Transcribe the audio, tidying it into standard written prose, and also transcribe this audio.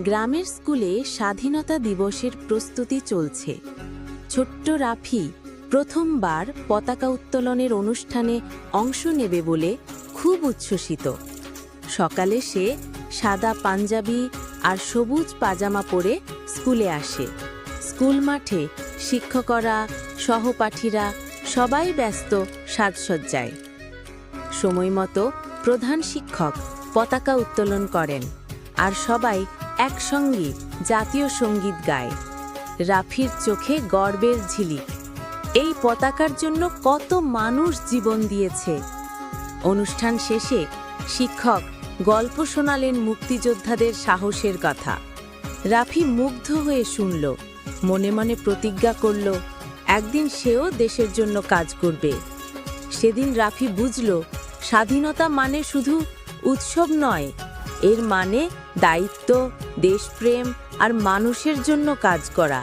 গ্রামের স্কুলে স্বাধীনতা দিবসের প্রস্তুতি চলছে। ছোট্ট রাফি প্রথমবার পতাকা উত্তোলনের অনুষ্ঠানে অংশ নেবে বলে খুব উচ্ছ্বসিত। সকালে সে সাদা পাঞ্জাবি আর সবুজ পাজামা পরে স্কুলে আসে। স্কুল মাঠে শিক্ষকরা, সহপাঠীরা সবাই ব্যস্ত সাজসজ্জায়। সময়মতো প্রধান শিক্ষক পতাকা উত্তোলন করেন আর সবাই একসঙ্গে জাতীয় সঙ্গীত গায়। রাফির চোখে গর্বের ঝিলিক। এই পতাকার জন্য কত মানুষ জীবন দিয়েছে। অনুষ্ঠান শেষে শিক্ষক গল্প শোনালেন মুক্তিযোদ্ধাদের সাহসের কথা। রাফি মুগ্ধ হয়ে শুনল, মনে মনে প্রতিজ্ঞা করল একদিন সেও দেশের জন্য কাজ করবে। সেদিন রাফি বুঝল স্বাধীনতা মানে শুধু উৎসব নয়, এর মানে দায়িত্ব, দেশপ্রেম আর মানুষের জন্য কাজ করা।